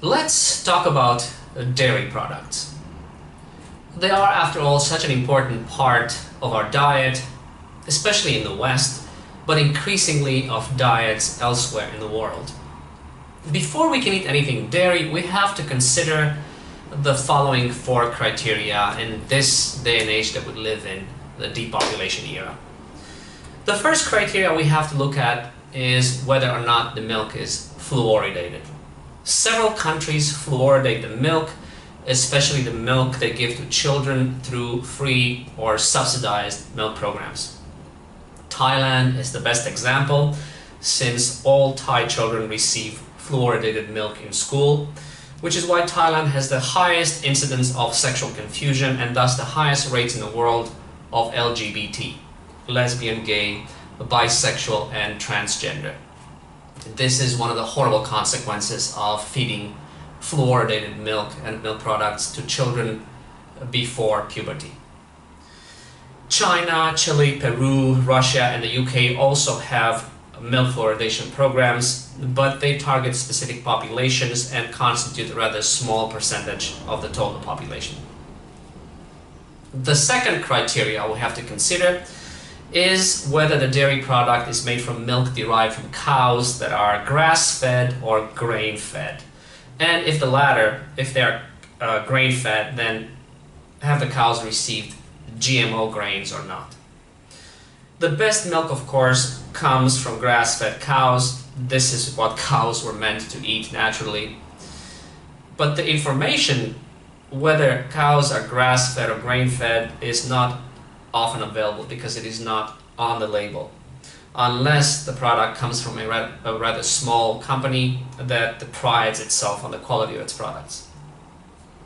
Let's talk about dairy products. They are, after all, such an important part of our diet, especially in the West, but increasingly of diets elsewhere in the world. Before we can eat anything dairy, we have to consider the following four criteria in this day and age that we live in, the depopulation era. The first criteria we have to look at is whether or not the milk is fluoridated. Several countries fluoridate the milk, especially the milk they give to children through free or subsidized milk programs. Thailand is the best example, since all Thai children receive fluoridated milk in school, which is why Thailand has the highest incidence of sexual confusion and thus the highest rates in the world of LGBT, lesbian, gay, bisexual and transgender. This is one of the horrible consequences of feeding fluoridated milk and milk products to children before puberty. China, Chile, Peru, Russia and the UK also have milk fluoridation programs, but they target specific populations and constitute a rather small percentage of the total population. The second criteria we have to consider is whether the dairy product is made from milk derived from cows that are grass-fed or grain-fed. And if the latter, if they are grain-fed, then have the cows received GMO grains or not. The best milk, of course, comes from grass-fed cows. This is what cows were meant to eat naturally. But the information whether cows are grass-fed or grain-fed is not often available because it is not on the label, unless the product comes from a rather small company that prides itself on the quality of its products.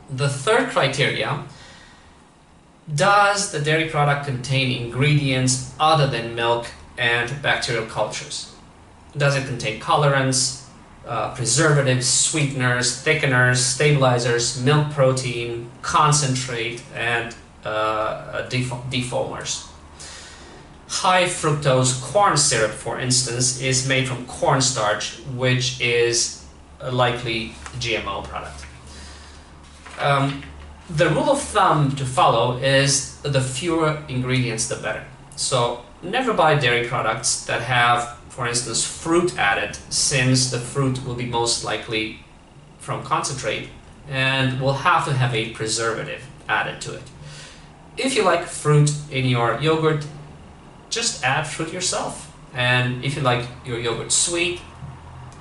The third criteria: does the dairy product contain ingredients other than milk and bacterial cultures? Does it contain colorants, preservatives, sweeteners, thickeners, stabilizers, milk protein, concentrate, and defoamers? High fructose corn syrup, for instance, is made from cornstarch, which is a likely GMO product. The rule of thumb to follow is the fewer ingredients the better. So never buy dairy products that have, for instance, fruit added, since the fruit will be most likely from concentrate and will have to have a preservative added to it. If you like fruit in your yogurt, just add fruit yourself. And if you like your yogurt sweet,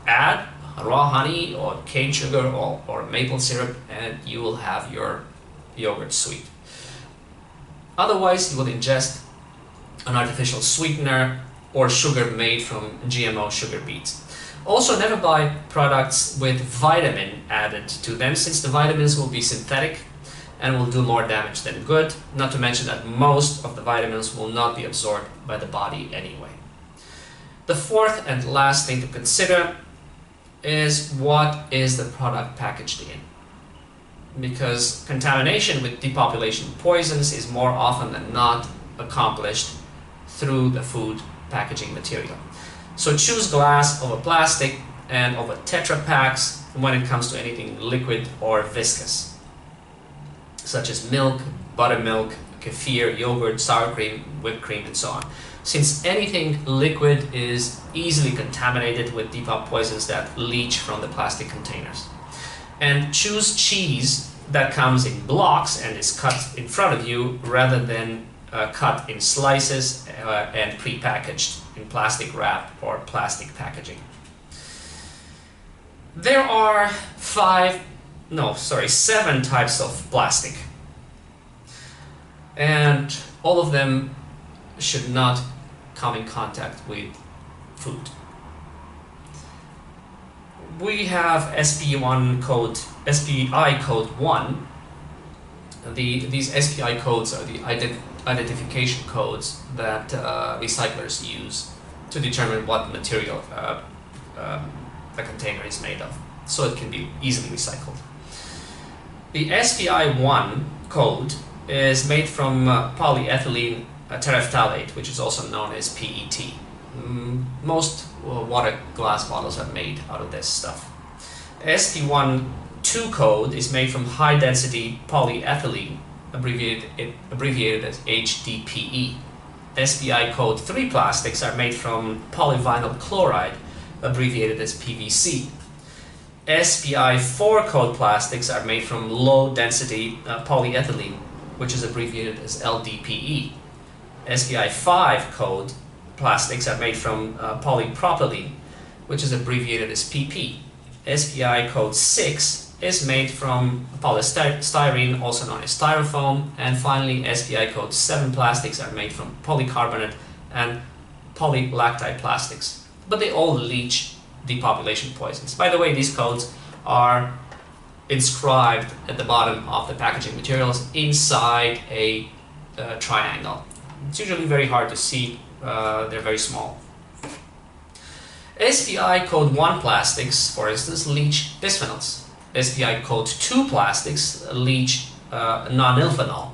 add raw honey or cane sugar or maple syrup and you will have your yogurt sweet. Otherwise, you will ingest an artificial sweetener or sugar made from GMO sugar beets. Also, never buy products with vitamin added to them, since the vitamins will be synthetic and will do more damage than good, not to mention that most of the vitamins will not be absorbed by the body anyway. The fourth and last thing to consider is what is the product packaged in, because contamination with depopulation poisons is more often than not accomplished through the food packaging material. So choose glass over plastic and over Tetra Paks when it comes to anything liquid or viscous, such as milk, buttermilk, kefir, yogurt, sour cream, whipped cream, and so on, since anything liquid is easily contaminated with Depop poisons that leach from the plastic containers. And choose cheese that comes in blocks and is cut in front of you rather than cut in slices and pre-packaged in plastic wrap or plastic packaging. There are seven types of plastic, and all of them should not come in contact with food. We have SPI code 1. These SPI codes are the identification codes that recyclers use to determine what material the container is made of, so it can be easily recycled. The SPI1 code is made from polyethylene terephthalate, which is also known as PET. Most water glass bottles are made out of this stuff. SP1 2 code is made from high density polyethylene, abbreviated as HDPE. SPI code 3 plastics are made from polyvinyl chloride, abbreviated as PVC. SPI 4 code plastics are made from low density polyethylene, which is abbreviated as LDPE. SPI 5 code plastics are made from polypropylene, which is abbreviated as PP. SPI code 6 is made from polystyrene, also known as styrofoam. And finally, SPI code 7 plastics are made from polycarbonate and polylactide plastics. But they all leach depopulation poisons. By the way, these codes are inscribed at the bottom of the packaging materials inside a triangle. It's usually very hard to see, they're very small. SPI code 1 plastics, for instance, leach bisphenols. SPI code 2 plastics leach nonylphenol.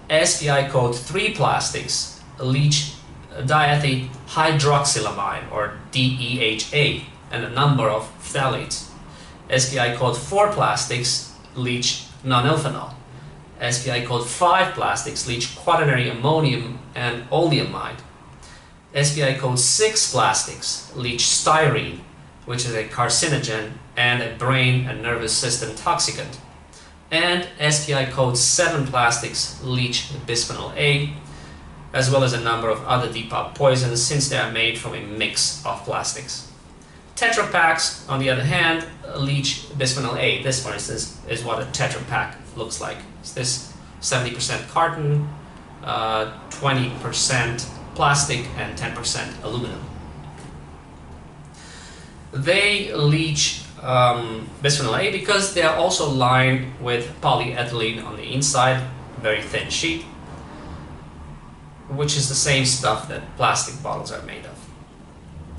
SPI code 3 plastics leach diethyl hydroxylamine, or DEHA, and a number of phthalates. SPI code 4 plastics leach nonylphenol. SPI code 5 plastics leach quaternary ammonium and oleamide. SPI code 6 plastics leach styrene, which is a carcinogen and a brain and nervous system toxicant. And SPI code 7 plastics leach bisphenol A, as well as a number of other Depop poisons, since they are made from a mix of plastics. Tetra Paks, on the other hand, leach bisphenol A. This, for instance, is what a Tetra Pak looks like. It's this 70% carton, 20% plastic, and 10% aluminum. They leach bisphenol A because they are also lined with polyethylene on the inside, very thin sheet, which is the same stuff that plastic bottles are made of.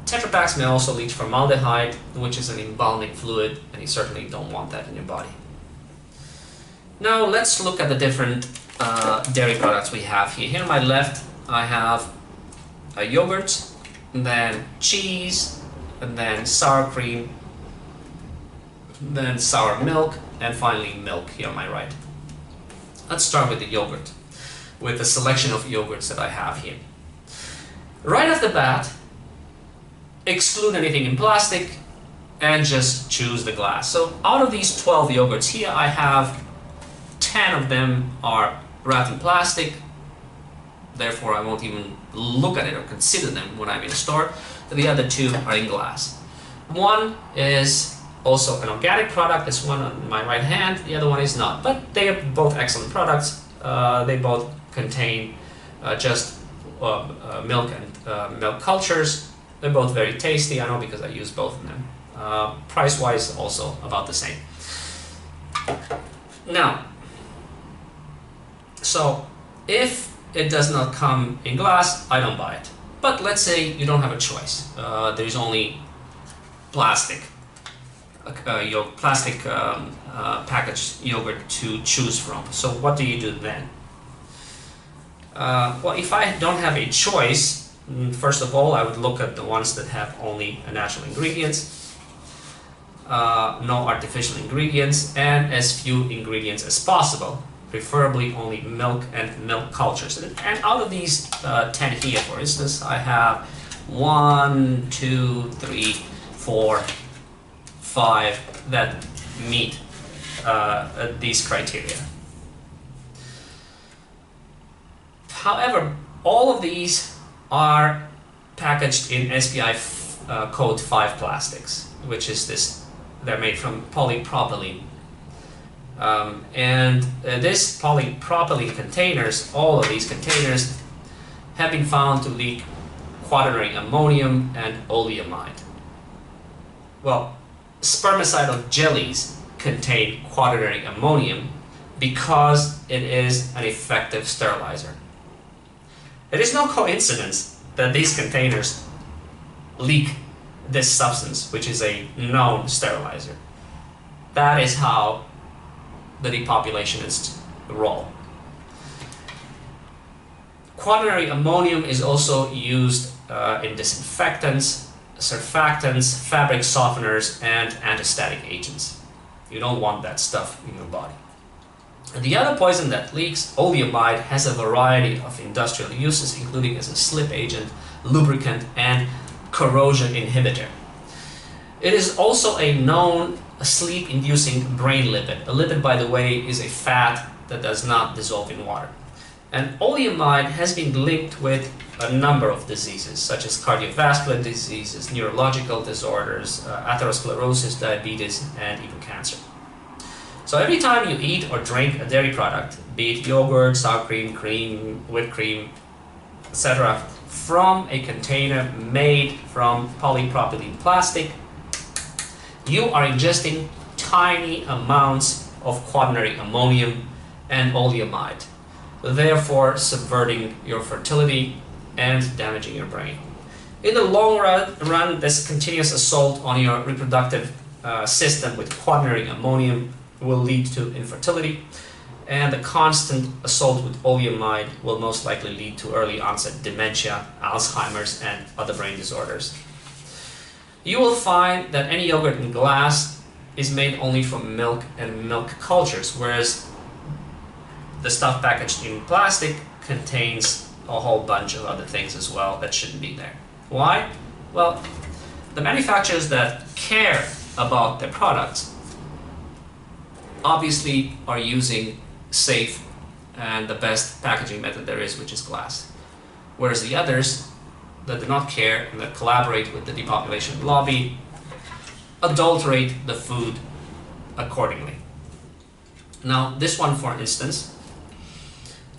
Tetra Paks may also leach formaldehyde, which is an embalming fluid, and you certainly don't want that in your body. Now let's look at the different dairy products we have here. Here on my left I have a yogurt, and then cheese, and then sour cream, then sour milk, and finally milk here on my right. Let's start with the yogurt, with the selection of yogurts that I have here. Right off the bat, exclude anything in plastic and just choose the glass. So out of these 12 yogurts here, I have 10 of them are wrapped in plastic, therefore I won't even look at it or consider them when I'm in a store. The other 2 are in glass. One is also an organic product, this one on my right hand, the other one is not, but they are both excellent products. They both contain just milk and milk cultures. They're both very tasty, I know, because I use both of them. Price-wise, also about the same. Now, so if it does not come in glass, I don't buy it. But let's say you don't have a choice. There's only plastic, packaged yogurt to choose from. So what do you do then? Well, if I don't have a choice, first of all, I would look at the ones that have only natural ingredients, no artificial ingredients, and as few ingredients as possible, preferably only milk and milk cultures. And out of these 10 here, for instance, I have 1, 2, 3, 4, 5 that meet these criteria. However, all of these are packaged in SPI code 5 plastics, which is this, they're made from polypropylene. This polypropylene containers, all of these containers, have been found to leak quaternary ammonium and oleamide. Well, spermicidal jellies contain quaternary ammonium because it is an effective sterilizer. It is no coincidence that these containers leak this substance, which is a known sterilizer. That is how the depopulationists roll. Quaternary ammonium is also used in disinfectants, surfactants, fabric softeners, and antistatic agents. You don't want that stuff in your body. And the other poison that leaks, oleamide, has a variety of industrial uses, including as a slip agent, lubricant, and corrosion inhibitor. It is also a known sleep-inducing brain lipid. A lipid, by the way, is a fat that does not dissolve in water. And oleamide has been linked with a number of diseases, such as cardiovascular diseases, neurological disorders, atherosclerosis, diabetes, and even cancer. So every time you eat or drink a dairy product, be it yogurt, sour cream, cream, whipped cream, etc., from a container made from polypropylene plastic, you are ingesting tiny amounts of quaternary ammonium and oleamide, therefore subverting your fertility and damaging your brain. In the long run, this continuous assault on your reproductive system with quaternary ammonium will lead to infertility, and the constant assault with oleamide will most likely lead to early onset dementia, Alzheimer's, and other brain disorders. You will find that any yogurt in glass is made only from milk and milk cultures, whereas the stuff packaged in plastic contains a whole bunch of other things as well that shouldn't be there. Why? Well, the manufacturers that care about their products obviously are using safe and the best packaging method there is, which is glass. Whereas the others that do not care and that collaborate with the depopulation lobby adulterate the food accordingly. Now, this one, for instance,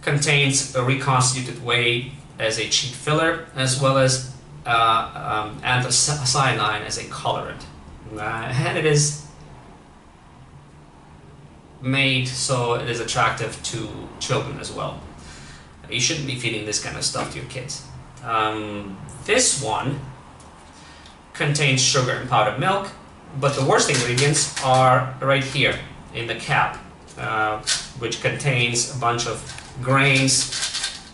contains a reconstituted whey as a cheap filler, as well as anthocyanin as a colorant. And it is made so it is attractive to children as well. You shouldn't be feeding this kind of stuff to your kids. This one contains sugar and powdered milk, but the worst ingredients are right here in the cap, which contains a bunch of grains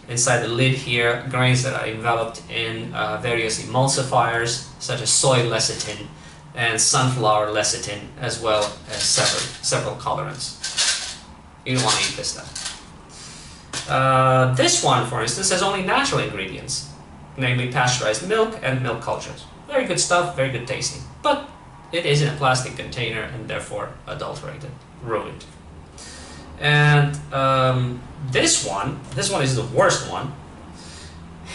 inside the lid here, grains that are enveloped in various emulsifiers such as soy lecithin and sunflower lecithin, as well as several colorants. You don't want to eat this stuff. This one, for instance, has only natural ingredients, namely pasteurized milk and milk cultures. Very good stuff, very good tasting, but it is in a plastic container and therefore adulterated, ruined. And this one is the worst one,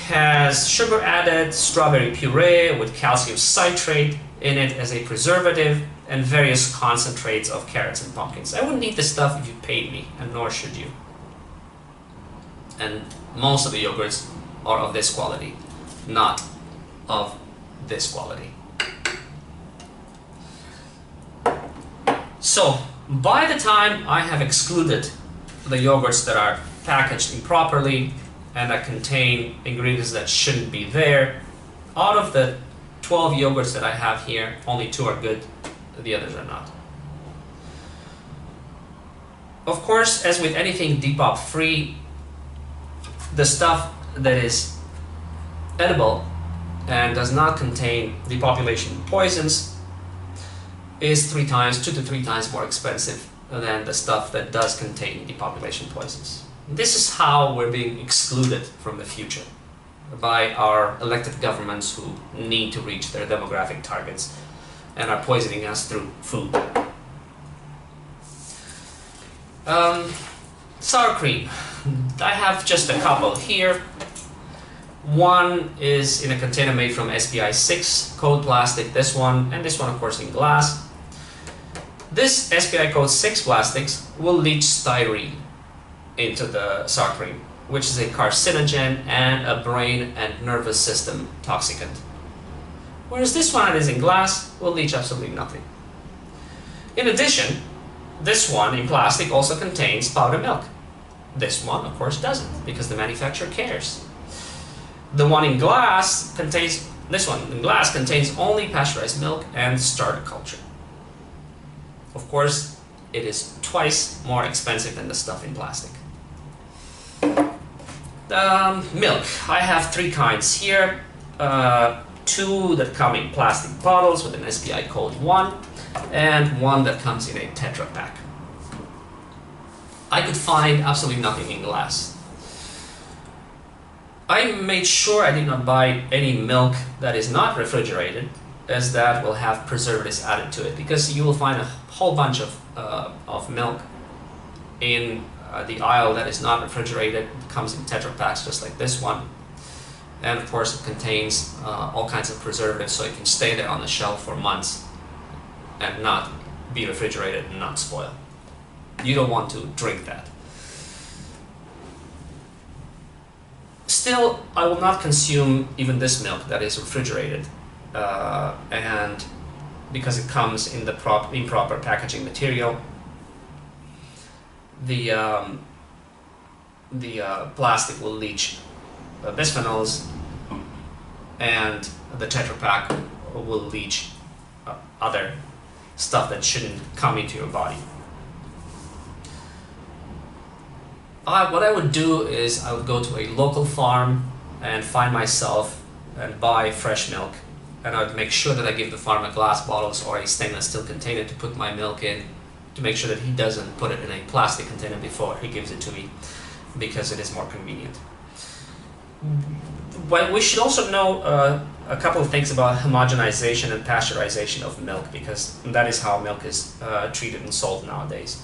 has sugar added, strawberry puree with calcium citrate in it as a preservative, and various concentrates of carrots and pumpkins. I wouldn't eat this stuff if you paid me, and nor should you. And most of the yogurts are of this quality, not of this quality. So, by the time I have excluded the yogurts that are packaged improperly and that contain ingredients that shouldn't be there, out of the 12 yogurts that I have here, only 2 are good, the others are not. Of course, as with anything Depop free, the stuff that is edible and does not contain depopulation poisons is 2 to 3 times more expensive than the stuff that does contain depopulation poisons. This is how we're being excluded from the future by our elected governments who need to reach their demographic targets and are poisoning us through food. Sour cream. I have just a couple here. One is in a container made from SPI 6 code plastic, this one, and this one of course in glass. This SPI code 6 plastics will leach styrene into the sour cream, which is a carcinogen and a brain and nervous system toxicant. Whereas this one that is in glass will leach absolutely nothing. In addition, this one in plastic also contains powdered milk. This one, of course, doesn't, because the manufacturer cares. The one in glass contains, this one in glass contains only pasteurized milk and starter culture. Of course, it is twice more expensive than the stuff in plastic. Milk. I have 3 kinds here. 2 that come in plastic bottles with an SPI code 1, and one that comes in a Tetra Pak. I could find absolutely nothing in glass. I made sure I did not buy any milk that is not refrigerated, as that will have preservatives added to it, because you will find a whole bunch of milk in the aisle that is not refrigerated. It comes in Tetra Paks just like this one, and of course it contains all kinds of preservatives, so it can stay there on the shelf for months and not be refrigerated and not spoil. You don't want to drink that. Still, I will not consume even this milk that is refrigerated, and because it comes in the improper packaging material. The plastic will leach bisphenols, and the Tetra Pak will leach other stuff that shouldn't come into your body. What I would do is I would go to a local farm and find myself and buy fresh milk, and I would make sure that I give the farmer glass bottles or a stainless steel container to put my milk in, to make sure that he doesn't put it in a plastic container before he gives it to me, because it is more convenient. Well, we should also know a couple of things about homogenization and pasteurization of milk, because that is how milk is treated and sold nowadays.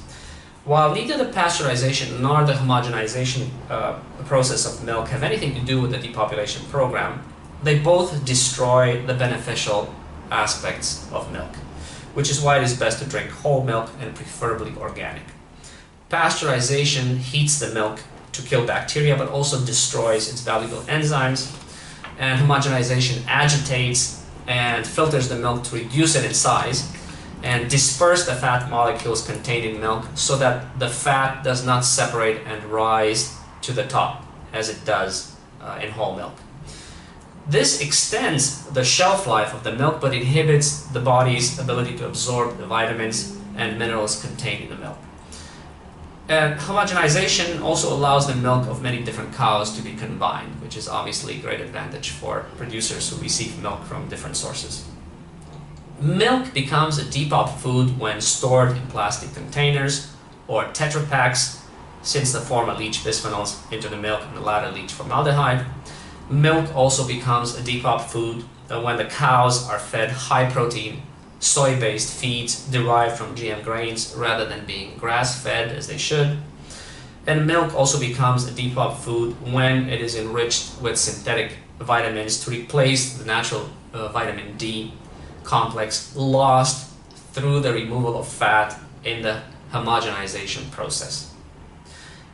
While neither the pasteurization nor the homogenization process of milk have anything to do with the depopulation program, they both destroy the beneficial aspects of milk, which is why it is best to drink whole milk and preferably organic. Pasteurization heats the milk to kill bacteria, but also destroys its valuable enzymes, and homogenization agitates and filters the milk to reduce it in size and disperse the fat molecules contained in milk so that the fat does not separate and rise to the top as it does in whole milk. This extends the shelf life of the milk, but inhibits the body's ability to absorb the vitamins and minerals contained in the milk. And homogenization also allows the milk of many different cows to be combined, which is obviously a great advantage for producers who receive milk from different sources. Milk becomes a Depop food when stored in plastic containers or Tetra Paks, since the former leach bisphenols into the milk and the latter leach formaldehyde. Milk also becomes a Depop food when the cows are fed high-protein, soy-based feeds derived from GM grains rather than being grass-fed as they should. And milk also becomes a Depop food when it is enriched with synthetic vitamins to replace the natural vitamin D complex lost through the removal of fat in the homogenization process.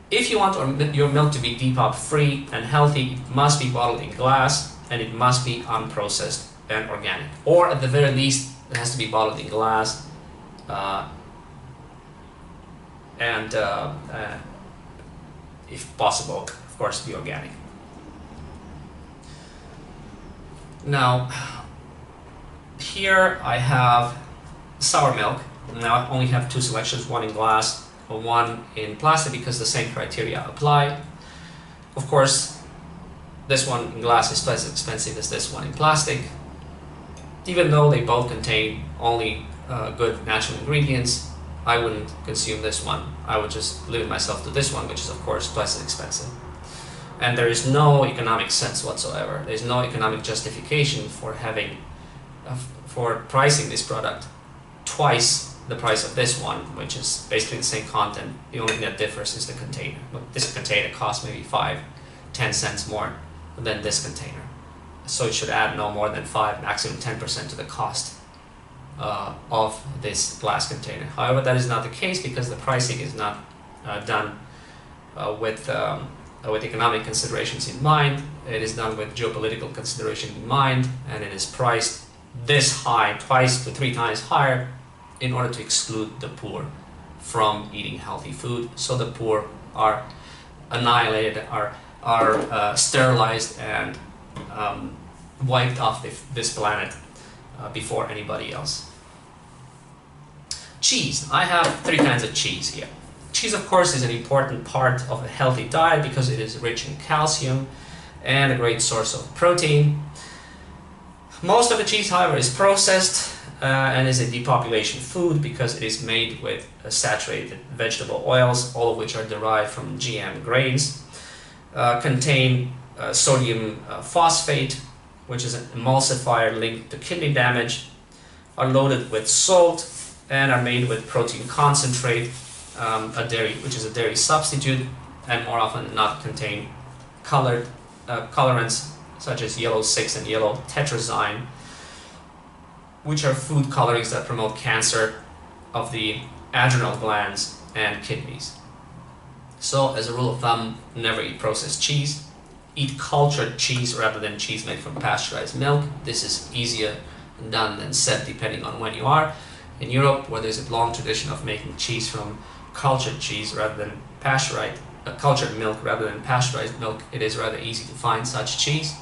If you want your milk to be Depop free and healthy, it must be bottled in glass and it must be unprocessed and organic. Or at the very least, it has to be bottled in glass and if possible, of course, be organic. Now, here I have sour milk. Now I only have two selections, one in glass, one in plastic, because the same criteria apply. Of course, this one in glass is twice as expensive as this one in plastic. Even though they both contain only good natural ingredients, I wouldn't consume this one. I would just limit myself to this one, which is of course twice as expensive. And there is no economic sense whatsoever. There is no economic justification for for pricing this product twice the price of this one, which is basically the same content. The only thing that differs is the container. But this container costs maybe 5–10 cents more than this container. So it should add no more than 5, maximum 10% to the cost of this glass container. However, that is not the case because the pricing is not done with economic considerations in mind. It is done with geopolitical consideration in mind, and it is priced this high, 2 to 3 times higher, in order to exclude the poor from eating healthy food. So the poor are annihilated, are sterilized and wiped off this planet before anybody else. Cheese. I have 3 kinds of cheese here. Cheese, of course, is an important part of a healthy diet because it is rich in calcium and a great source of protein. Most of the cheese, however, is processed, and is a depopulation food because it is made with saturated vegetable oils, all of which are derived from GM grains, contain sodium phosphate, which is an emulsifier linked to kidney damage, are loaded with salt, and are made with protein concentrate, which is a dairy substitute, and more often than not contain colorants such as yellow 6 and yellow tetrazyme, which are food colorings that promote cancer of the adrenal glands and kidneys. So, as a rule of thumb, never eat processed cheese. Eat cultured cheese rather than cheese made from pasteurized milk. This is easier done than said depending on when you are. In Europe, where there's a long tradition of making cheese from cultured cheese rather than pasteurized, cultured milk rather than pasteurized milk, it is rather easy to find such cheese.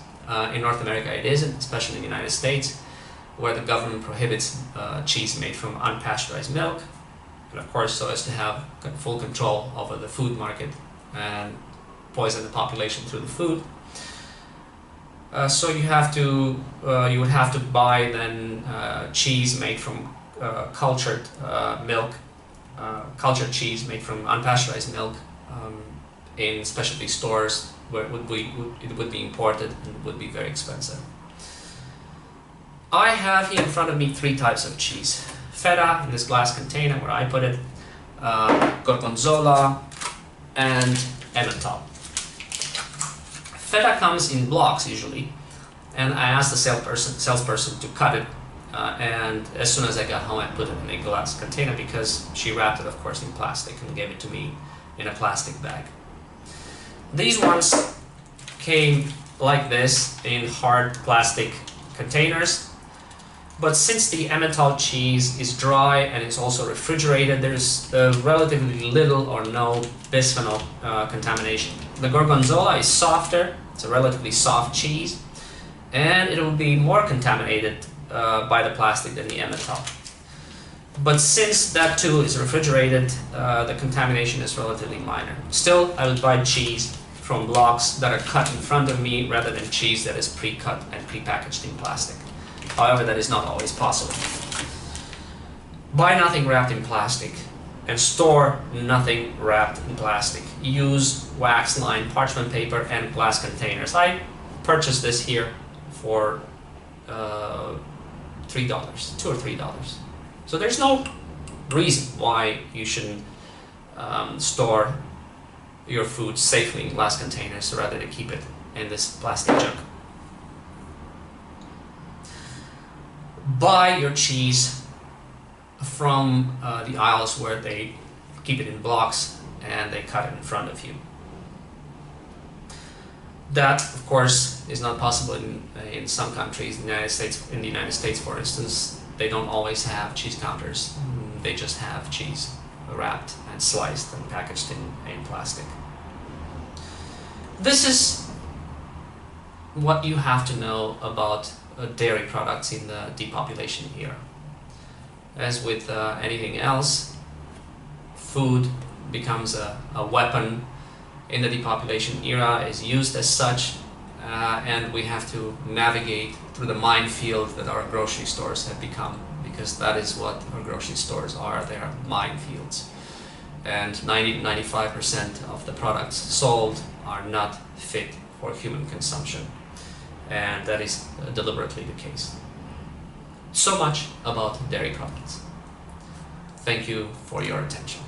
In North America it isn't, especially in the United States, where the government prohibits cheese made from unpasteurized milk, and of course so as to have full control over the food market and poison the population through the food. So you would have to buy then cheese made from cultured milk, cultured cheese made from unpasteurized milk in specialty stores where it would be imported and would be very expensive. I have here in front of me 3 types of cheese. Feta in this glass container where I put it, Gorgonzola, and Emmental. Feta comes in blocks usually, and I asked the salesperson to cut it, and as soon as I got home I put it in a glass container because she wrapped it, of course, in plastic and gave it to me in a plastic bag. These ones came like this in hard plastic containers, but since the Emmental cheese is dry and it's also refrigerated, there's relatively little or no bisphenol contamination. The Gorgonzola is softer, it's a relatively soft cheese, and it will be more contaminated by the plastic than the Emmental. But since that too is refrigerated, the contamination is relatively minor. Still, I would buy cheese from blocks that are cut in front of me rather than cheese that is pre-cut and pre-packaged in plastic. However, that is not always possible. Buy nothing wrapped in plastic and store nothing wrapped in plastic. Use wax-lined parchment paper and glass containers. I purchased this here for $3, $2 or $3. So there's no reason why you shouldn't store your food safely in glass containers rather than keep it in this plastic jug. Buy your cheese from the aisles where they keep it in blocks and they cut it in front of you. That, of course, is not possible in some countries. In the United States, for instance, they don't always have cheese counters. They just have cheese wrapped and sliced and packaged in plastic. This is what you have to know about dairy products in the depopulation era. As with anything else, food becomes a weapon in the depopulation era, is used as such, and we have to navigate through the minefield that our grocery stores have become, because that is what our grocery stores are. They are minefields. And 90–95% of the products sold are not fit for human consumption. And that is deliberately the case. So much about dairy products. Thank you for your attention.